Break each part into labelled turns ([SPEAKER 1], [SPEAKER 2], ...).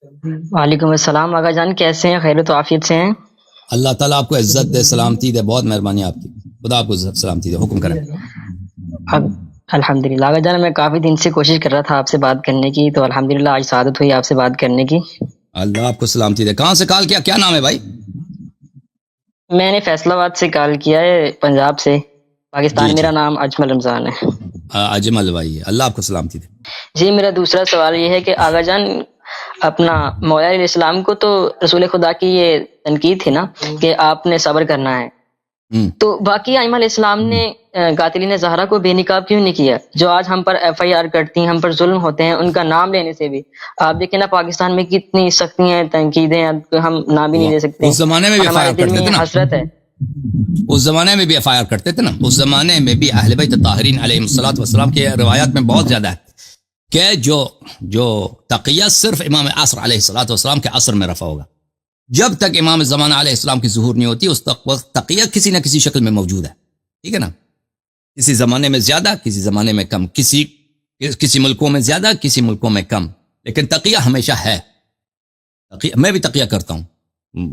[SPEAKER 1] وعلیکم السلام آقا جان، کیسے ہیں؟ خیر و عافیت سے ہیں؟
[SPEAKER 2] اللہ تعالیٰ آپ کو عزت دے، سلامتی دے، بہت مہربانی آپ کی، خدا آپ کو عزت سلامتی دے، حکم کریں۔
[SPEAKER 1] الحمدللہ آقا جان، میں کافی دن سے کوشش کر رہا تھا آپ سے بات کرنے کی، تو الحمدللہ آج سعادت ہوئی آپ سے بات کرنے کی۔
[SPEAKER 2] اللہ آپ کو سلامتی دے۔ کہاں سے کال کیا نام ہے بھائی؟
[SPEAKER 1] میں نے فیصل آباد سے کال کیا ہے، پنجاب سے، پاکستان۔
[SPEAKER 2] جی
[SPEAKER 1] میرا نام اجمل رمضان ہے۔
[SPEAKER 2] اجمل بھائی، اللہ آپ کو سلامتی دے۔
[SPEAKER 1] جی، میرا دوسرا سوال یہ ہے کہ آقا جان، اپنا مولا علیہ السلام کو تو رسول خدا کی یہ تنقید تھی نا کہ آپ نے صبر کرنا ہے، تو باقی ائمہ علیہ السلام نے قاتلین زہرا کو بے نقاب کیوں نہیں کیا؟ جو آج ہم پر ایف آئی آر کرتی ہیں، ہم پر ظلم ہوتے ہیں، ان کا نام لینے سے بھی آپ دیکھیں نا پاکستان میں کتنی سختی ہیں، تنقیدیں، ہم نام بھی نہیں لے سکتے۔
[SPEAKER 2] اس زمانے میں بھی
[SPEAKER 1] اور ہمارے
[SPEAKER 2] FIR
[SPEAKER 1] دل
[SPEAKER 2] کرتے
[SPEAKER 1] میں
[SPEAKER 2] تھے نا،
[SPEAKER 1] حسرت ہے۔
[SPEAKER 2] اس زمانے میں بھی FIR کرتے تھے نا، اس زمانے میں بھی اہل بیت طاہرین علیہم الصلوۃ والسلام کے روایات میں بہت زیادہ ہے کہ جو تقیہ صرف امام عصر علیہ الصلوۃ والسلام کے عصر میں رفع ہوگا۔ جب تک امام زمانہ علیہ السلام کی ظہور نہیں ہوتی، اس وقت تقیہ کسی نہ کسی شکل میں موجود ہے، ٹھیک ہے نا؟ کسی زمانے میں زیادہ، کسی زمانے میں کم، کسی ملکوں میں زیادہ، کسی ملکوں میں کم، لیکن تقیہ ہمیشہ ہے۔ میں بھی تقیہ کرتا ہوں،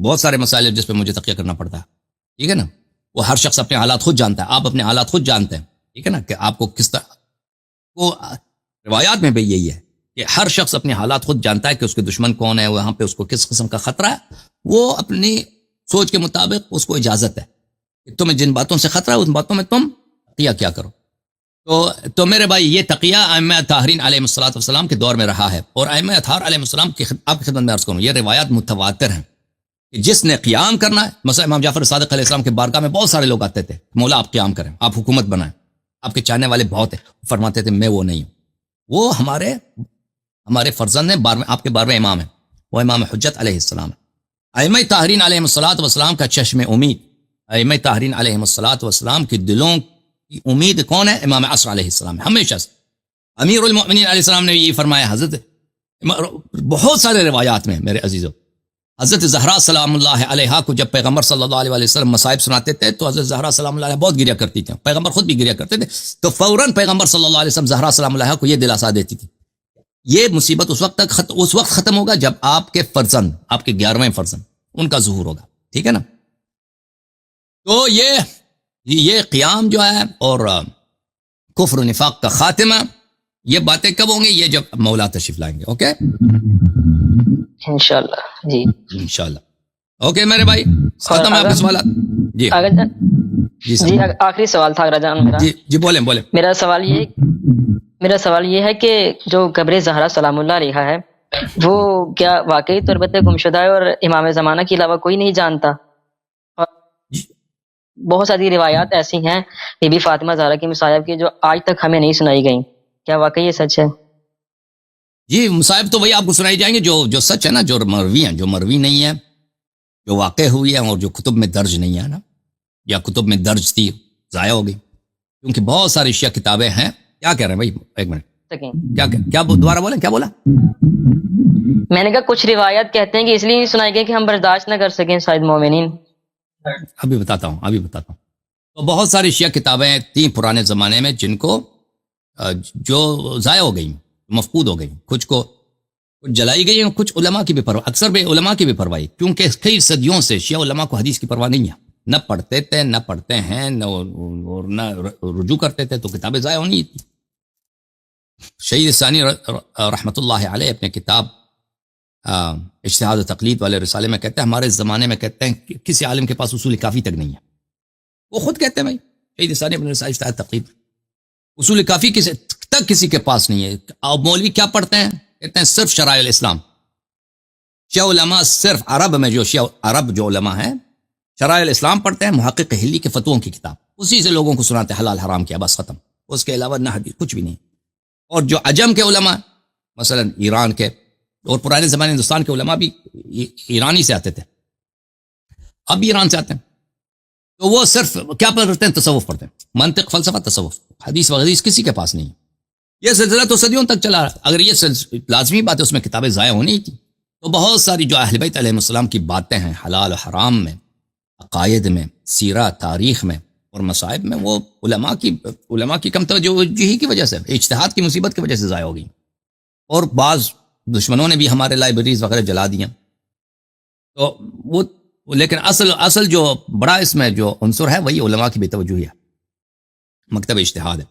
[SPEAKER 2] بہت سارے مسائل جس پہ مجھے تقیہ کرنا پڑتا ہے، ٹھیک ہے نا؟ وہ ہر شخص اپنے حالات خود جانتا ہے، آپ اپنے حالات خود جانتے ہیں، ٹھیک ہے نا؟ کہ آپ کو کس طرح، وہ روایات میں بھی یہی ہے کہ ہر شخص اپنے حالات خود جانتا ہے کہ اس کے دشمن کون ہے، وہاں پہ اس کو کس قسم کا خطرہ ہے، وہ اپنی سوچ کے مطابق اس کو اجازت ہے کہ تمہیں جن باتوں سے خطرہ ہے ان باتوں میں تم تقیہ کیا کرو۔ تو میرے بھائی، یہ تقیہ ائمہ طاہرین علیہ الصلوۃ والسلام کے دور میں رہا ہے، اور ائمہ اطہار علیہ السلام کی آپ کی خدمت میں عرض کروں، یہ روایات متواتر ہیں کہ جس نے قیام کرنا ہے، مثلا امام جعفر صادق علیہ السلام کے بارگاہ میں بہت سارے لوگ آتے تھے، مولا آپ قیام کریں، آپ حکومت بنائیں، آپ کے چاہنے والے بہت ہیں، فرماتے تھے میں وہ نہیں ہوں، وہ ہمارے فرزند ہیں، آپ کے 12ویں امام ہیں، وہ امام حجت علیہ السلام ہے۔ ائمہ طاہرین علیہ الصلوۃ والسلام کا چشم امید، ائمہ طاہرین علیہ الصلوۃ والسلام کے دلوں کی امید کون ہے؟ امام عصر علیہ السلام ہے، ہمیشہ سے۔ امیر المؤمنین علیہ السلام نے یہ فرمایا، حضرت بہت سارے روایات میں میرے عزیزو، حضرت زہرا سلام اللہ علیہا کو جب پیغمبر صلی اللہ علیہ وسلم مصائب سناتے تھے تو حضرت زہرا سلام اللہ علیہ بہت گریا کرتی تھیں، پیغمبر خود بھی گریا کرتے تھے، تو فوراً پیغمبر صلی اللہ علیہ وسلم زہرا سلام اللہ کو یہ دلاسا دیتی تھی، یہ مصیبت اس وقت ختم ہوگا جب آپ کے فرزند، آپ کے 11ویں فرزند، ان کا ظہور ہوگا، ٹھیک ہے نا؟ تو یہ قیام جو ہے اور کفر و نفاق کا خاتمہ، یہ باتیں کب ہوں گی؟ یہ جب مولا تشریف لائیں گے، اوکے؟
[SPEAKER 1] انشاءاللہ جی،
[SPEAKER 2] انشاءاللہ۔ اوکے میرے بھائی، ختم ہے آپ کے سوالات؟ جی
[SPEAKER 1] جی، آخری سوال تھا اگر جان میرا۔
[SPEAKER 2] جی بولیں۔
[SPEAKER 1] میرا سوال یہ ہے کہ جو قبر زہرا سلام اللہ علیہا ہے، وہ کیا واقعی تربت گمشدہ ہے اور امام زمانہ کے علاوہ کوئی نہیں جانتا؟ اور بہت ساری روایات ایسی ہیں بی بی فاطمہ زہرا کی مصائب کی جو آج تک ہمیں نہیں سنائی گئیں، کیا واقعی یہ سچ ہے؟
[SPEAKER 2] جی، مصائب تو وہی آپ کو سنائی جائیں گے جو سچ ہے نا، جو مروی ہیں، جو مروی نہیں ہے، جو واقع ہوئی ہے اور جو کتب میں درج نہیں ہے نا، یا کتب میں درج تھی ضائع ہو گئی، کیونکہ بہت ساری شیعہ کتابیں ہیں۔ کیا کہہ رہے ہیں بھائی؟ ایک منٹ، کیا دوبارہ بولیں، کیا بولا؟
[SPEAKER 1] میں نے کہا کچھ روایات کہتے ہیں کہ اس لیے نہیں سنائی گئی کہ ہم برداشت نہ کر سکیں شاید مومنین۔
[SPEAKER 2] ابھی بتاتا ہوں۔ تو بہت ساری شیعہ کتابیں تھیں پرانے زمانے میں جن کو جو ضائع ہو گئی، مفقود ہو گئی، کچھ جلائی گئی ہیں، کچھ علماء کی بھی پرواہ، اکثر بے علماء کی بھی پرواہی، کیونکہ کئی صدیوں سے شیعہ علماء کو حدیث کی پرواہ نہیں ہے، نہ پڑھتے تھے، نہ پڑھتے ہیں، نہ رجوع کرتے تھے، تو کتابیں ضائع ہونی تھی۔ شہید ثانی رحمۃ اللہ علیہ اپنے کتاب اجتہاد و تقلید والے رسالے میں کہتے ہیں، ہمارے زمانے میں کہتے ہیں کہ کسی عالم کے پاس اصول کافی تک نہیں ہے، وہ خود کہتے ہیں بھائی، شہید ثانی اپنے رسالہ اجتہاد تقلید، اصول کافی کسی کے پاس نہیں ہے۔ اور مولوی کیا پڑھتے ہیں؟ کہتے ہیں صرف شرائع الاسلام۔ شیعہ علماء صرف عرب میں عرب جو علماء ہیں شرائع الاسلام پڑھتے ہیں، محقق حلی کے فتووں کی کتاب، اسی سے لوگوں کو سناتے ہیں حلال حرام کیا، بس ختم، اس کے علاوہ نہ حدیث کچھ بھی نہیں۔ اور جو عجم کے علماء، مثلا ایران کے اور پرانے زمانے ہندوستان کے علماء بھی ایرانی سے آتے تھے، اب بھی ایران سے آتے ہیں، تو وہ صرف کیا پڑھتے ہیں؟ تصوف پڑھتے ہیں، منطق، فلسفہ، تصوف، حدیث وحدیث کسی کے پاس نہیں۔ یہ سلسلہ تو صدیوں تک چلا رہا، اگر یہ لازمی بات ہے اس میں کتابیں ضائع ہونی تھی، تو بہت ساری جو اہل بیت علیہ السلام کی باتیں ہیں حلال و حرام میں، عقائد میں، سیرہ، تاریخ میں اور مصائب میں، وہ علماء کی کم توجہی کی وجہ سے، اجتہاد کی مصیبت کی وجہ سے ضائع ہو گئی، اور بعض دشمنوں نے بھی ہمارے لائبریریز وغیرہ جلا دیا. تو وہ لیکن اصل جو بڑا اس میں جو عنصر ہے وہی علماء کی بے توجہی ہے، مکتب اجتہاد ہے.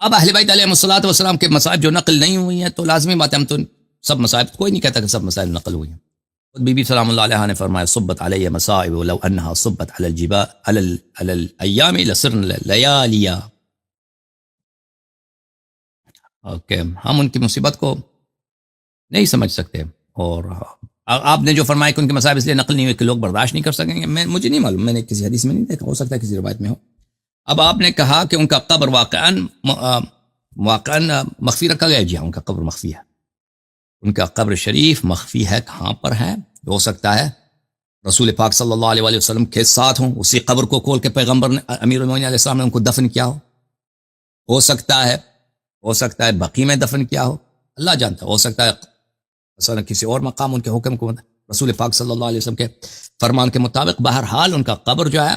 [SPEAKER 2] اب اہل بیت علیہ الصلوۃ والسلام کے مصائب جو نقل نہیں ہوئی ہیں تو لازمی بات ہے، ہم تو سب مصائب، کوئی نہیں کہتا کہ سب مصائب نقل ہوئی ہیں. بی بی سلام اللہ علیہ نے فرمایا صبت علیہ مصائب لو انہا صبت علی الجبال علی الایام لسرن لیالیا. اوکے، ہم ان کی مصیبت کو نہیں سمجھ سکتے، اور آپ نے جو فرمایا کہ ان کے مصائب اس لیے نقل نہیں ہوئے کہ لوگ برداشت نہیں کر سکیں گے، مجھے نہیں معلوم، میں نے کسی حدیث میں نہیں دیکھا، ہو سکتا ہے کسی روایت میں ہو. اب آپ نے کہا کہ ان کا قبر واقعاً مخفی رکھا گیا. جی ہاں، ان کا قبر مخفی ہے، ان کا قبر شریف مخفی ہے. کہاں پر ہے؟ ہو سکتا ہے رسول پاک صلی اللہ علیہ وسلم کے ساتھ ہوں، اسی قبر کو کھول کے پیغمبر نے، امیر المومنین علیہ السلام نے ان کو دفن کیا ہو سکتا ہے بقیع میں دفن کیا ہو، اللہ جانتا ہے. ہو سکتا ہے مثلا کسی اور مقام ان کے حکم کو رسول پاک صلی اللہ علیہ وسلم کے فرمان کے مطابق. بہرحال ان کا قبر جو ہے،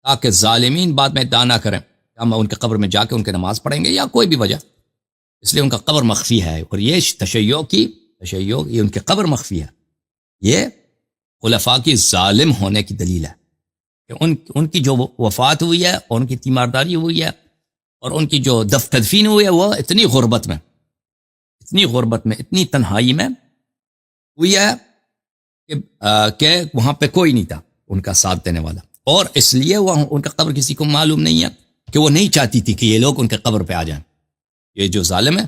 [SPEAKER 2] تاکہ ظالمین بعد میں ادعا نہ کریں ہم ان کے قبر میں جا کے ان کے نماز پڑھیں گے یا کوئی بھی وجہ، اس لیے ان کا قبر مخفی ہے. اور یہ تشیع یہ ان کے قبر مخفی ہے، یہ خلفاء کی ظالم ہونے کی دلیل ہے کہ ان کی جو وفات ہوئی ہے اور ان کی تیمارداری ہوئی ہے اور ان کی جو تدفین ہوئی ہے وہ اتنی غربت میں، اتنی تنہائی میں ہوئی ہے کہ وہاں پہ کوئی نہیں تھا ان کا ساتھ دینے والا. اور اس لیے وہ ان کا قبر کسی کو معلوم نہیں ہے کہ وہ نہیں چاہتی تھی کہ یہ لوگ ان کے قبر پہ آ جائیں. یہ جو ظالم ہے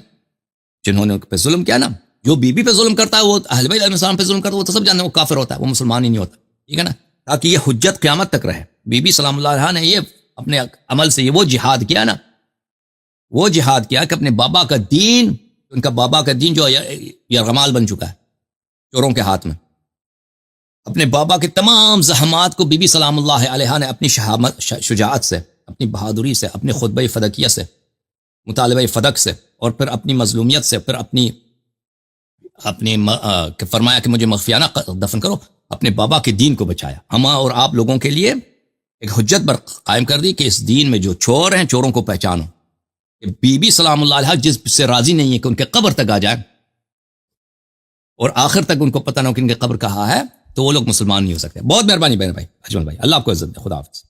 [SPEAKER 2] جنہوں نے ان پہ ظلم کیا نا، جو بی بی پہ ظلم کرتا ہے وہ اہل بیت علیہ السلام پہ ظلم کرتا ہے، وہ تو سب جانتے ہیں وہ کافر ہوتا ہے، وہ مسلمان ہی نہیں ہوتا. ٹھیک ہے نا، تاکہ یہ حجت قیامت تک رہے. بی بی سلام اللہ علیہ نے یہ اپنے عمل سے یہ وہ جہاد کیا نا، وہ جہاد کیا کہ اپنے بابا کا دین، ان کا بابا کا دین جو یرغمال بن چکا ہے چوروں کے ہاتھ میں، اپنے بابا کے تمام زحمات کو بی بی سلام اللہ علیہ نے اپنی شجاعت سے، اپنی بہادری سے، اپنے خطبہ فدقیہ سے، مطالبہ فدق سے، اور پھر اپنی مظلومیت سے، پھر اپنی فرمایا کہ مجھے مخفیانہ دفن کرو، اپنے بابا کے دین کو بچایا. ہم اور آپ لوگوں کے لیے ایک حجت پر قائم کر دی کہ اس دین میں جو چور ہیں چوروں کو پہچانو. کہ بی بی سلام اللہ علیہ جس سے راضی نہیں ہے کہ ان کے قبر تک آ جائے اور آخر تک ان کو پتہ نہ ہو کہ ان کے قبر کہاں ہے، تو وہ لوگ مسلمان نہیں ہو سکتے. بہت مہربانی بہن بھائی اجمل بھائی، اللہ آپ کو عزت دے. خدا حافظ.